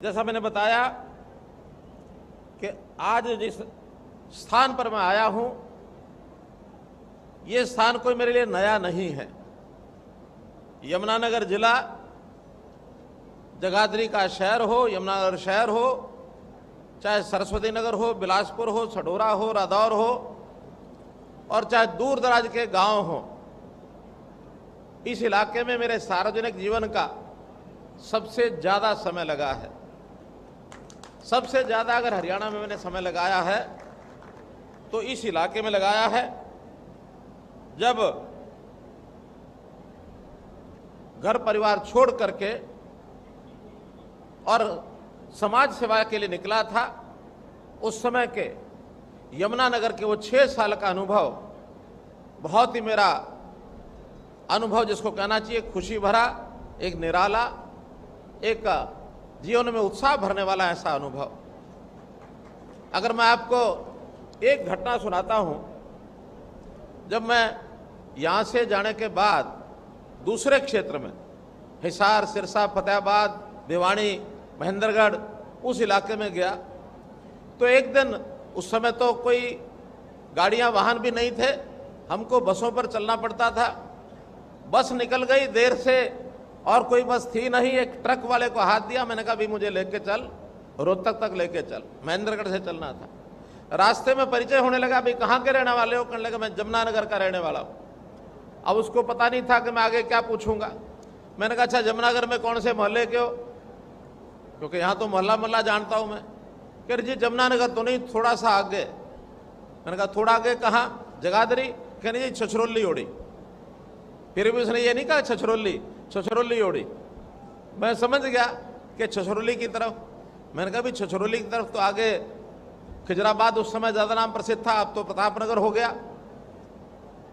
जैसा मैंने बताया कि आज जिस स्थान पर मैं आया हूं, ये स्थान कोई मेरे लिए नया नहीं है। यमुनानगर जिला, जगाधरी का शहर हो, यमुनानगर शहर हो, चाहे सरस्वती नगर हो, बिलासपुर हो, सढौरा हो, रादौर हो, और चाहे दूर दराज के गांव हो, इस इलाके में मेरे सार्वजनिक जीवन का सबसे ज़्यादा समय लगा है। सबसे ज़्यादा अगर हरियाणा में मैंने समय लगाया है तो इस इलाके में लगाया है, जब घर परिवार छोड़ करके और समाज सेवा के लिए निकला था। उस समय के यमुनानगर के वो 6 साल का अनुभव बहुत ही मेरा अनुभव जिसको कहना चाहिए खुशी भरा, एक निराला, एक जीवन में उत्साह भरने वाला ऐसा अनुभव। अगर मैं आपको एक घटना सुनाता हूं, जब मैं यहां से जाने के बाद दूसरे क्षेत्र में हिसार, सिरसा, फतेहाबाद, भिवानी, महेंद्रगढ़ उस इलाके में गया, तो एक दिन, उस समय तो कोई गाड़ियां वाहन भी नहीं थे, हमको बसों पर चलना पड़ता था। बस निकल गई देर से और कोई बस थी नहीं। एक ट्रक वाले को हाथ दिया, मैंने कहा भी मुझे लेके चल, रोहतक तक लेके चल, महेंद्रगढ़ से चलना था। रास्ते में परिचय होने लगा, भाई कहाँ के रहने वाले हो? कहने लगा मैं जमुनानगर का रहने वाला हूँ। अब उसको पता नहीं था कि मैं आगे क्या पूछूंगा। मैंने कहा अच्छा जमुनानगर में कौन से मोहल्ले के हो? क्योंकि यहाँ तो मोहल्ला मोहल्ला जानता हूँ मैं। कह रही जी जमुनानगर तो नहीं, थोड़ा सा आगे। मैंने कहा थोड़ा आगे कहाँ? जगाधरी। कह रही जी छछरौली ओड़ी। फिर भी उसने ये नहीं कहा छछरौली, छछरौली ओड़ी। मैं समझ गया कि छछरौली की तरफ। मैंने कहा भी छछरौली की तरफ तो आगे खिजराबाद उस समय ज़्यादा नाम प्रसिद्ध था, अब तो प्रतापनगर हो गया,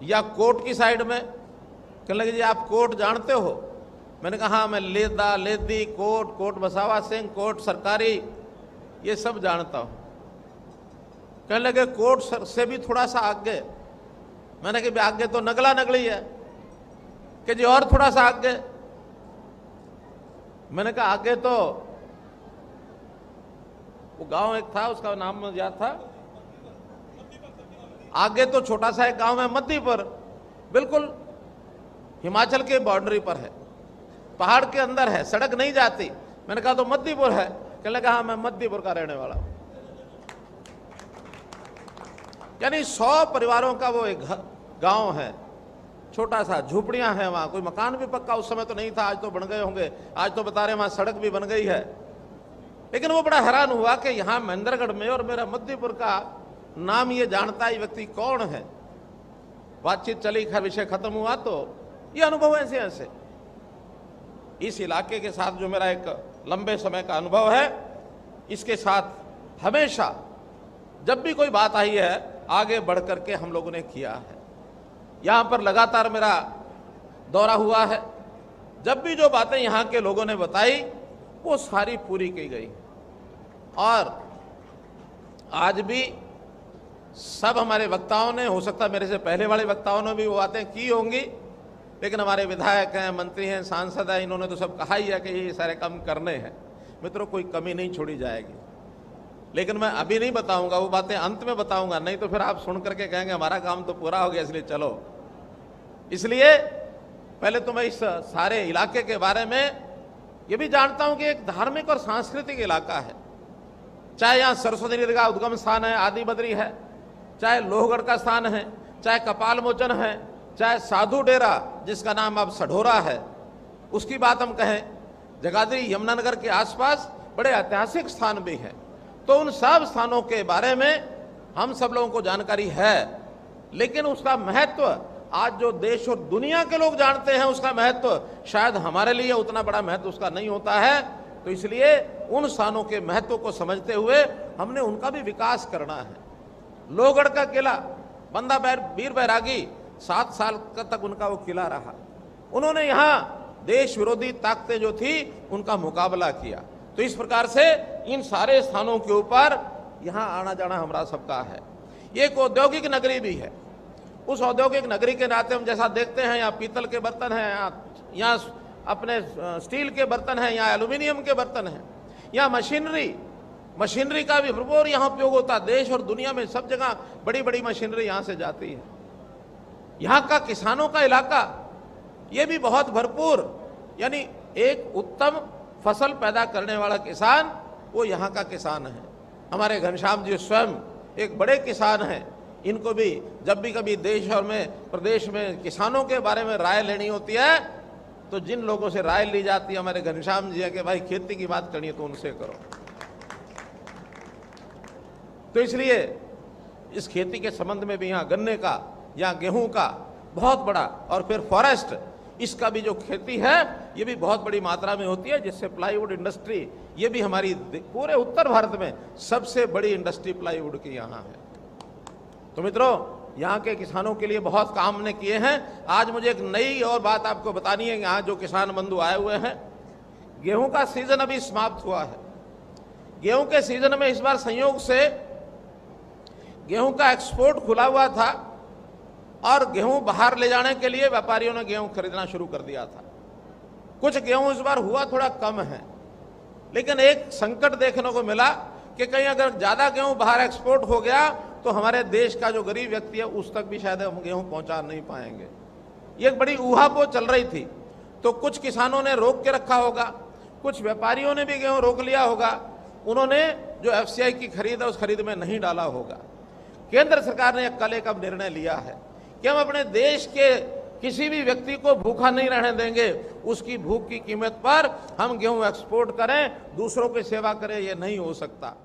या कोट की साइड में। कहने लगे जी आप कोट जानते हो? मैंने कहा हाँ, मैं लेदा, लेदी, कोट, कोट बसावा सिंह, कोट सरकारी, ये सब जानता हूँ। कहने लगे कोट से भी थोड़ा सा आगे। मैंने कहा भी आगे तो नगला नगली है। कि जी और थोड़ा सा आगे। मैंने कहा आगे तो वो गांव एक था, उसका नाम मुझे याद था, आगे तो छोटा सा एक गांव है मद्दीपुर, बिल्कुल हिमाचल के बाउंड्री पर है, पहाड़ के अंदर है, सड़क नहीं जाती। मैंने कहा तो मद्दीपुर है? कहने लगा हाँ मैं मद्दीपुर का रहने वाला हूं। यानी 100 परिवारों का वो एक गांव है, छोटा सा, झूपड़ियां हैं वहां, कोई मकान भी पक्का उस समय तो नहीं था, आज तो बन गए होंगे, आज तो बता रहे वहां सड़क भी बन गई है। लेकिन वो बड़ा हैरान हुआ कि यहाँ महेंद्रगढ़ में और मेरा मद्दीपुर का नाम ये जानता है व्यक्ति कौन है। बातचीत चली, खैर विषय खत्म हुआ, तो ये अनुभव ऐसे ऐसे इस इलाके के साथ जो मेरा एक लंबे समय का अनुभव है, इसके साथ हमेशा जब भी कोई बात आई है आगे बढ़ करके हम लोगों ने किया है। यहाँ पर लगातार मेरा दौरा हुआ है, जब भी जो बातें यहाँ के लोगों ने बताई वो सारी पूरी की गई। और आज भी सब हमारे वक्ताओं ने, हो सकता मेरे से पहले वाले वक्ताओं ने भी वो बातें की होंगी, लेकिन हमारे विधायक हैं, मंत्री हैं, सांसद हैं, इन्होंने तो सब कहा ही है कि ये सारे काम करने हैं। मित्रों कोई कमी नहीं छोड़ी जाएगी, लेकिन मैं अभी नहीं बताऊंगा, वो बातें अंत में बताऊंगा, नहीं तो फिर आप सुन करके कहेंगे हमारा काम तो पूरा हो गया इसलिए चलो। इसलिए पहले तो मैं इस सारे इलाके के बारे में ये भी जानता हूं कि एक धार्मिक और सांस्कृतिक इलाका है। चाहे यहाँ सरस्वती नदी का उद्गम स्थान है, आदि बद्री है, चाहे लोहगढ़ का स्थान है, चाहे कपाल मोचन है, चाहे साधु डेरा जिसका नाम अब सढौरा है, उसकी बात हम कहें, जगाधरी, यमुनानगर के आसपास बड़े ऐतिहासिक स्थान भी हैं। तो उन सब स्थानों के बारे में हम सब लोगों को जानकारी है, लेकिन उसका महत्व आज जो देश और दुनिया के लोग जानते हैं, उसका महत्व शायद हमारे लिए उतना बड़ा महत्व उसका नहीं होता है। तो इसलिए उन स्थानों के महत्व को समझते हुए हमने उनका भी विकास करना है। लोहगढ़ का किला, बंदा वीर बैरागी 7 साल तक उनका वो किला रहा। उन्होंने यहाँ देश विरोधी ताकतें जो थी उनका मुकाबला किया। तो इस प्रकार से इन सारे स्थानों के ऊपर यहाँ आना जाना हमारा सबका है। ये एक औद्योगिक नगरी भी है। उस औद्योगिक नगरी के नाते हम जैसा देखते हैं, यहाँ पीतल के बर्तन हैं, यहाँ अपने स्टील के बर्तन हैं, यहाँ एल्यूमिनियम के बर्तन हैं, यहाँ मशीनरी का भी भरपूर यहाँ उपयोग होता है। देश और दुनिया में सब जगह बड़ी बड़ी मशीनरी यहाँ से जाती है। यहाँ का किसानों का इलाका ये भी बहुत भरपूर, यानी एक उत्तम फसल पैदा करने वाला किसान वो यहाँ का किसान है। हमारे घनश्याम जी स्वयं एक बड़े किसान हैं। इनको भी जब भी कभी देश और में प्रदेश में किसानों के बारे में राय लेनी होती है तो जिन लोगों से राय ली जाती है हमारे घनश्याम जी है कि भाई खेती की बात करनी है तो उनसे करो। तो इसलिए इस खेती के संबंध में भी यहाँ गन्ने का या गेहूं का बहुत बड़ा, और फिर फॉरेस्ट, इसका भी जो खेती है ये भी बहुत बड़ी मात्रा में होती है, जिससे प्लाईवुड इंडस्ट्री ये भी हमारी पूरे उत्तर भारत में सबसे बड़ी इंडस्ट्री प्लाईवुड की यहाँ है। तो मित्रों, यहाँ के किसानों के लिए बहुत काम ने किए हैं। आज मुझे एक नई और बात आपको बतानी है। यहाँ जो किसान बंधु आए हुए हैं, गेहूं का सीजन अभी समाप्त हुआ है। गेहूं के सीजन में इस बार संयोग से गेहूं का एक्सपोर्ट खुला हुआ था और गेहूं बाहर ले जाने के लिए व्यापारियों ने गेहूं खरीदना शुरू कर दिया था। कुछ गेहूं इस बार हुआ थोड़ा कम है, लेकिन एक संकट देखने को मिला कि कहीं अगर ज्यादा गेहूं बाहर एक्सपोर्ट हो गया तो हमारे देश का जो गरीब व्यक्ति है उस तक भी शायद हम गेहूं पहुंचा नहीं पाएंगे। ये एक बड़ी ऊहापोह चल रही थी। तो कुछ किसानों ने रोक के रखा होगा, कुछ व्यापारियों ने भी गेहूं रोक लिया होगा। उन्होंने जो FCI की खरीद है उस खरीद में नहीं डाला होगा। केंद्र सरकार ने कल एक अब निर्णय लिया है कि हम अपने देश के किसी भी व्यक्ति को भूखा नहीं रहने देंगे। उसकी भूख की कीमत पर हम गेहूं एक्सपोर्ट करें, दूसरों की सेवा करें, ये नहीं हो सकता।